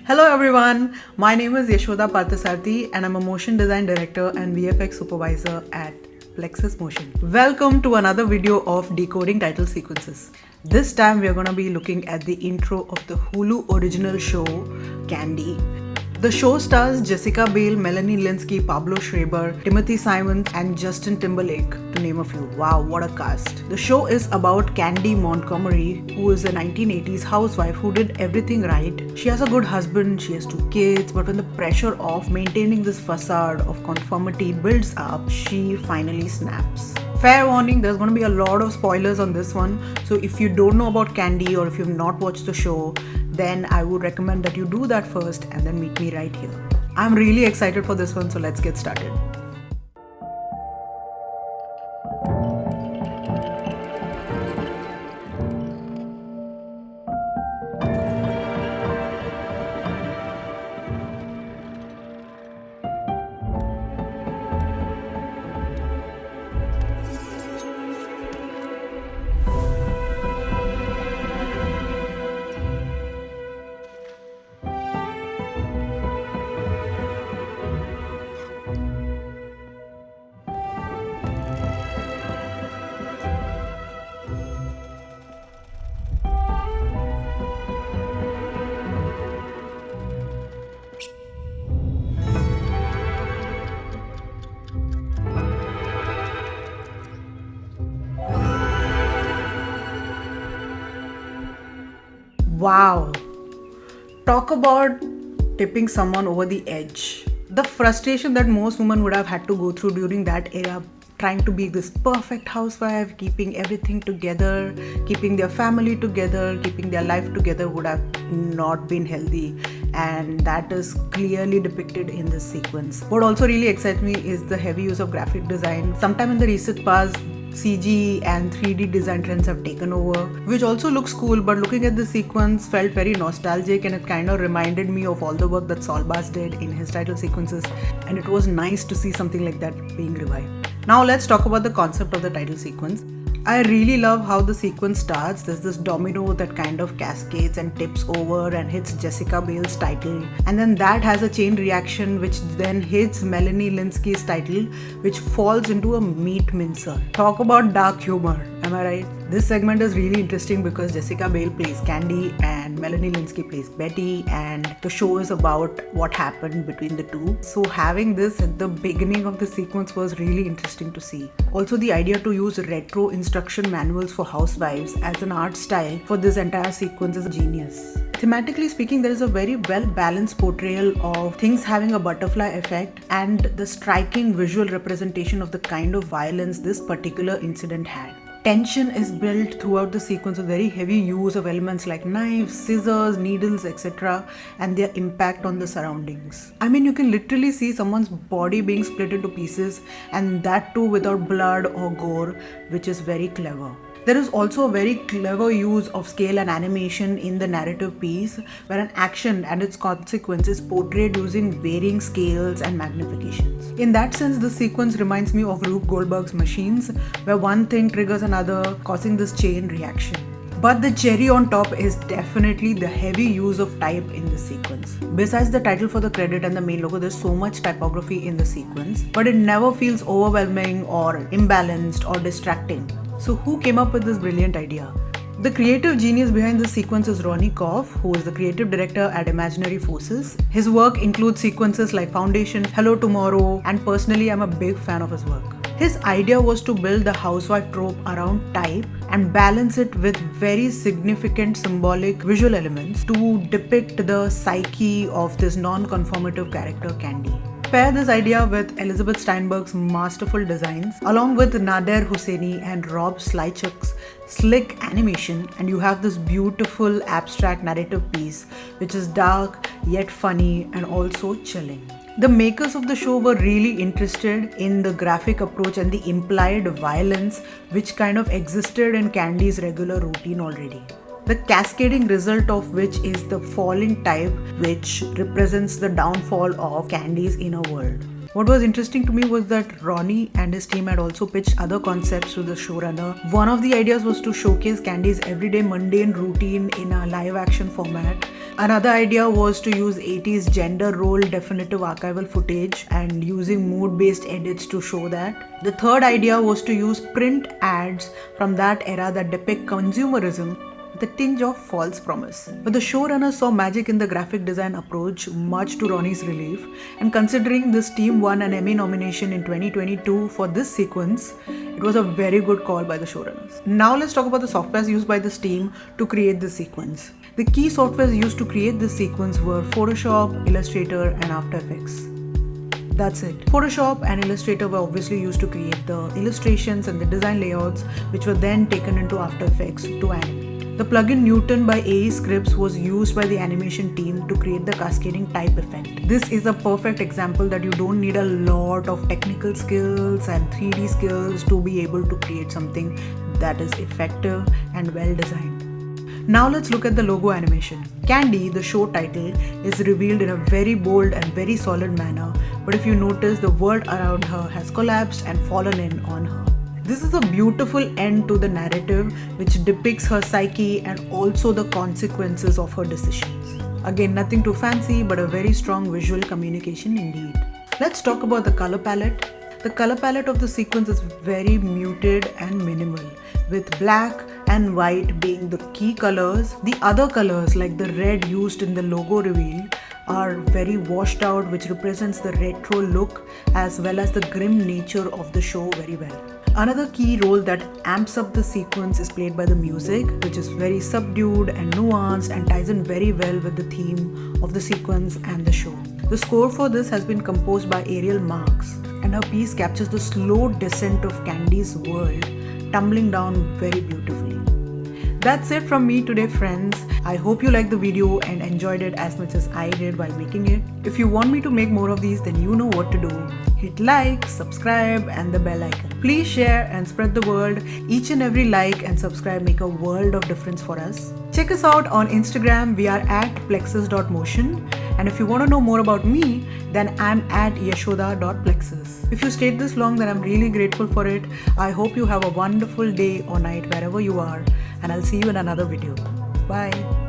Hello everyone, my name is Yashoda Parthasarthy and I'm a motion design director and VFX supervisor at Plexus Motion. Welcome to another video of Decoding Title Sequences. This time we are going to be looking at the intro of the Hulu original show Candy. The show stars Jessica Biel, Melanie, Lynskey, Pablo, Schreiber, Timothy Simons and Justin Timberlake, to name a few. Wow, what a cast. The show is about Candy Montgomery, who is a 1980s housewife who did everything right. She has a good husband, she has 2 kids, but when the pressure of maintaining this facade of conformity builds up, she finally snaps. Fair warning, there's going to be a lot of spoilers on this one, so if you don't know about Candy or if you've not watched the show, then I would recommend that you do that first and then meet me right here. I'm really excited for this one, so let's get started. Wow, talk about tipping someone over the edge. The frustration that most women would have had to go through during that era, trying to be this perfect housewife, keeping everything together, keeping their family together, keeping their life together, would have not been healthy, and that is clearly depicted in this sequence. What also really excites me is the heavy use of graphic design. Sometime in the recent past, CG and 3D design trends have taken over, which also looks cool, but looking at the sequence felt very nostalgic, and it kind of reminded me of all the work that Solbass did in his title sequences, and it was nice to see something like that being revived. Now let's talk about the concept of the title sequence. I really love how the sequence starts. There's this domino that kind of cascades and tips over and hits Jessica Biel's title, and then that has a chain reaction which then hits Melanie Lynskey's title, which falls into a meat mincer. Talk about dark humor, am I right? This segment is really interesting because Jessica Biel plays Candy and Melanie Lynskey plays Betty, and the show is about what happened between the two. So having this at the beginning of the sequence was really interesting to see. Also, the idea to use retro instruction manuals for housewives as an art style for this entire sequence is genius. Thematically speaking, there is a very well balanced portrayal of things having a butterfly effect and the striking visual representation of the kind of violence this particular incident had. Tension is built throughout the sequence with very heavy use of elements like knives, scissors, needles, etc. and their impact on the surroundings. I mean, you can literally see someone's body being split into pieces, and that too without blood or gore, which is very clever. There is also a very clever use of scale and animation in the narrative piece, where an action and its consequence is portrayed using varying scales and magnifications. In that sense, this sequence reminds me of Rube Goldberg's Machines, where one thing triggers another, causing this chain reaction. But the cherry on top is definitely the heavy use of type in the sequence. Besides the title for the credit and the main logo, there's so much typography in the sequence, but it never feels overwhelming or imbalanced or distracting. So who came up with this brilliant idea? The creative genius behind this sequence is Ronnie Koff, who is the creative director at Imaginary Forces. His work includes sequences like Foundation, Hello Tomorrow, and personally I'm a big fan of his work. His idea was to build the housewife trope around type and balance it with very significant symbolic visual elements to depict the psyche of this non-conformative character Candy. Pair this idea with Elizabeth Steinberg's masterful designs along with Nader, Husseini and Rob Slychuk's slick animation, and you have this beautiful abstract narrative piece which is dark yet funny and also chilling. The makers of the show were really interested in the graphic approach and the implied violence which kind of existed in Candy's regular routine already. The cascading result of which is the falling type, which represents the downfall of Candy's inner world. What was interesting to me was that Ronnie and his team had also pitched other concepts to the showrunner. One of the ideas was to showcase Candy's everyday mundane routine in a live action format, Another idea was to use 80s gender role definitive archival footage and using mood-based edits to show that. The third idea was to use print ads from that era that depict consumerism with a tinge of false promise. But the showrunner saw magic in the graphic design approach, much to Ronnie's relief, and considering this team won an Emmy nomination in 2022 for this sequence, it was a very good call by the showrunners. Now let's talk about the softwares used by this team to create this sequence. The key softwares used to create this sequence were Photoshop, Illustrator, and After Effects. That's it. Photoshop and Illustrator were obviously used to create the illustrations and the design layouts, which were then taken into After Effects to animate. The plugin Newton by AE Scripts was used by the animation team to create the cascading type effect. This is a perfect example that you don't need a lot of technical skills and 3D skills to be able to create something that is effective and well designed. Now let's look at the logo animation. Candy, the show title, is revealed in a very bold and very solid manner, but if you notice, the world around her has collapsed and fallen in on her. This is a beautiful end to the narrative which depicts her psyche and also the consequences of her decisions. Again, nothing too fancy, but a very strong visual communication indeed. Let's talk about the color palette. The color palette of the sequence is very muted and minimal, with black and white being the key colors. The other colors, like the red used in the logo reveal, are very washed out, which represents the retro look as well as the grim nature of the show very well. Another key role that amps up the sequence is played by the music, which is very subdued and nuanced and ties in very well with the theme of the sequence and the show. The score for this has been composed by Ariel Marks, and her piece captures the slow descent of Candy's world, tumbling down very beautifully. That's it from me today, friends. I hope you liked the video and enjoyed it as much as I did while making it. If you want me to make more of these, then you know what to do. Hit like, subscribe, and the bell icon. Please share and spread the word. Each and every like and subscribe make a world of difference for us. Check us out on Instagram. We are at plexus.motion. And if you want to know more about me, then I'm at yashoda.plexus. If you stayed this long, then I'm really grateful for it. I hope you have a wonderful day or night wherever you are. And I'll see you in another video. Bye.